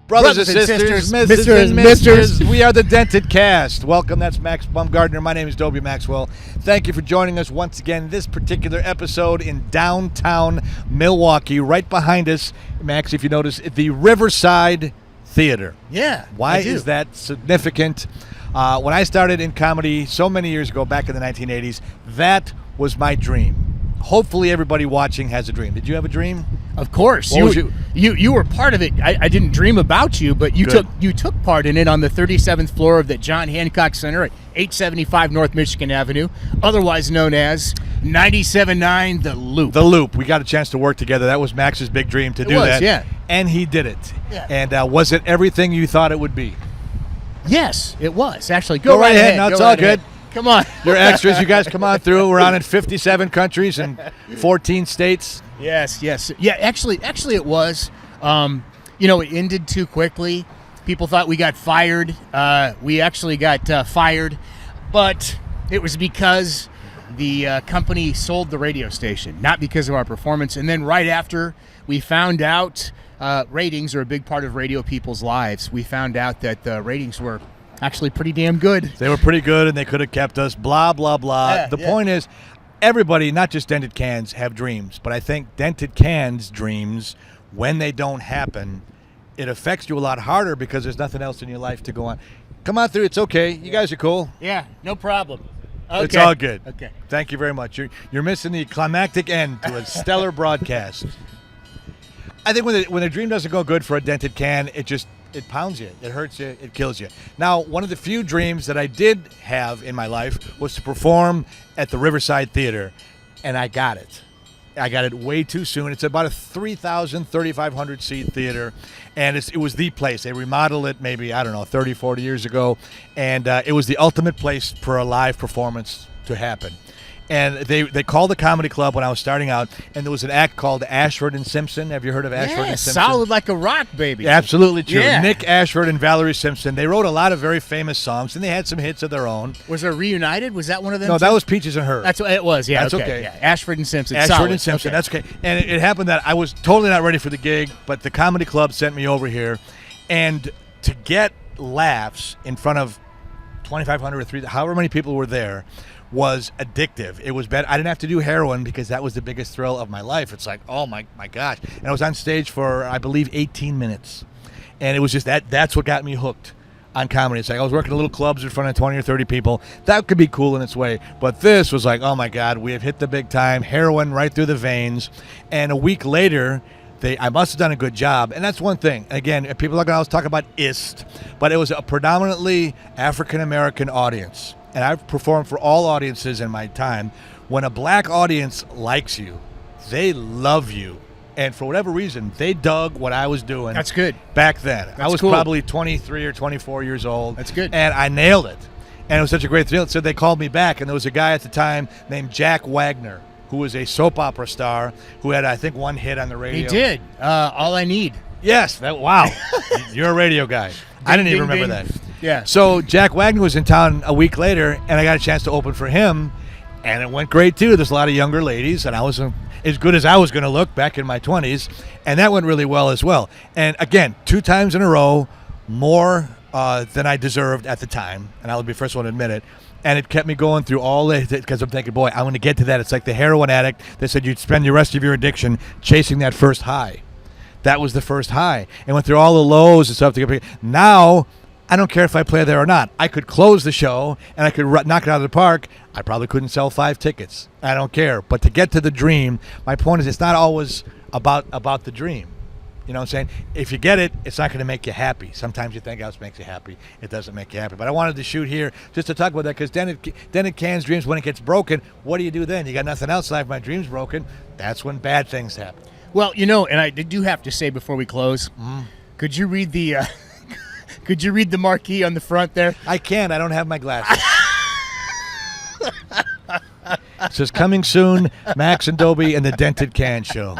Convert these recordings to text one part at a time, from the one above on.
Brothers and sisters, Mrs. and Misters, we are the Dented Cast. Welcome, that's Max Bumgardner. My name is Dobie Maxwell. Thank you for joining us once again. This particular episode in downtown Milwaukee, right behind us, Max, if you notice, the Riverside Theater. Yeah, why is that significant? When I started in comedy so many years ago, back in the 1980s, that was my dream. Hopefully everybody watching has a dream. Did you have a dream? Of course. You were part of it. I didn't dream about you, but you took part in it on the 37th floor of the John Hancock Center at 875 North Michigan Avenue, otherwise known as 97.9 The Loop. The Loop. We got a chance to work together. That was Max's big dream to do that. Yeah. And he did it. Yeah. And was it everything you thought it would be? Yes, it was. Actually, go right ahead. No, it's all good. Come on. You're extras. You guys come on through. We're on in 57 countries and 14 states. Yes. Yeah, actually it was. It ended too quickly. People thought we got fired. We actually got fired. But it was because the company sold the radio station, not because of our performance. And then right after we found out ratings are a big part of radio people's lives, we found out that the ratings were actually pretty damn good. They were pretty good, and they could have kept us, blah, blah, blah. Yeah, the point is, everybody, not just dented cans, have dreams. But I think dented cans' dreams, when they don't happen, it affects you a lot harder because there's nothing else in your life to go on. Come on through. It's okay. You guys are cool. Yeah, no problem. Okay. It's all good. Okay. Thank you very much. You're missing the climactic end to a stellar broadcast. I think when a dream doesn't go good for a dented can, it pounds you, it hurts you, it kills you. Now, one of the few dreams that I did have in my life was to perform at the Riverside Theater, and I got it. I got it way too soon. It's about a 3,000, 3,500 seat theater, and it was the place. They remodeled it maybe, 30, 40 years ago, and it was the ultimate place for a live performance to happen. And they called the comedy club when I was starting out, and there was an act called Ashford and Simpson. Have you heard of Ashford and Simpson? Solid like a rock, baby. Absolutely true. Yeah. Nick Ashford and Valerie Simpson. They wrote a lot of very famous songs, and they had some hits of their own. Was there Reunited? Was that one of them? No, that was Peaches and Her. That's what it was. Yeah, that's okay. Yeah. Ashford and Simpson. Ashford solid. and Simpson. Okay. That's okay. And it happened that I was totally not ready for the gig, but the comedy club sent me over here, and to get laughs in front of 2,500 or 3,000, however many people were there, was addictive. It was better. I didn't have to do heroin because that was the biggest thrill of my life. It's like, oh my gosh. And I was on stage for, I believe, 18 minutes. And it was just that's what got me hooked on comedy. It's like I was working at little clubs in front of 20 or 30 people. That could be cool in its way. But this was like, oh my God, we have hit the big time. Heroin right through the veins. And a week later, I must have done a good job. And that's one thing. Again, people are going to always talk about IST, but it was a predominantly African-American audience. And I've performed for all audiences in my time. When a black audience likes you, they love you. And for whatever reason, they dug what I was doing. That's good. Back then. I was cool. Probably 23 or 24 years old. That's good. And I nailed it. And it was such a great thrill. So they called me back, and there was a guy at the time named Jack Wagner, who was a soap opera star, who had, I think, one hit on the radio. He did. All I Need. Yes. Wow. You're a radio guy. I didn't even remember that. Yeah. So Jack Wagner was in town a week later, and I got a chance to open for him, and it went great too. There's a lot of younger ladies, and I was as good as I was going to look back in my 20s, and that went really well as well. And again, 2 times in a row, more than I deserved at the time, and I'll be the first one to admit it. And it kept me going through all the, because I'm thinking, boy, I'm going to get to that. It's like the heroin addict that said you'd spend the rest of your addiction chasing that first high. That was the first high. And went through all the lows and stuff. Now, I don't care if I play there or not. I could close the show, and I could knock it out of the park. I probably couldn't sell 5 tickets. I don't care. But to get to the dream, my point is it's not always about the dream. You know what I'm saying? If you get it, it's not going to make you happy. Sometimes you think else makes you happy. It doesn't make you happy. But I wanted to shoot here just to talk about that, because then it cans dreams. When it gets broken, what do you do then? You got nothing else left. My dream's broken. That's when bad things happen. Well, and I do have to say before we close, could you read the marquee on the front there? I can't. I don't have my glasses. It says, coming soon, Max and Dobie and the Dented Can Show.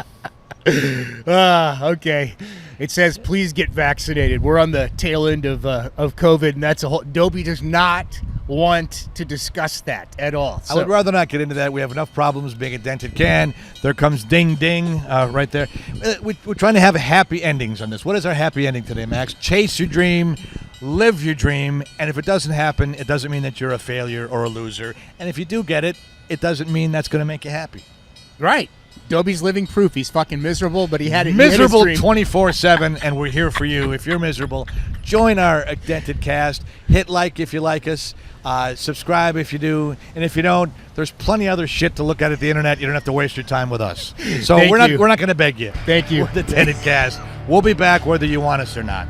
Okay. It says, please get vaccinated. We're on the tail end of COVID, and that's a whole. Dobie does not want to discuss that at all. I would rather not get into that. We have enough problems being a dented can. There comes ding, ding, right there. We're trying to have happy endings on this. What is our happy ending today, Max? Chase your dream, live your dream, and if it doesn't happen, it doesn't mean that you're a failure or a loser. And if you do get it, it doesn't mean that's going to make you happy. Right. Dobie's living proof. He's fucking miserable, but he had it. Miserable 24/7, and we're here for you. If you're miserable, join our dented cast. Hit like if you like us. Subscribe if you do, and if you don't, there's plenty other shit to look at the internet. You don't have to waste your time with us. So we're not going to beg you. Thank you. We're the Dented Cast. We'll be back whether you want us or not.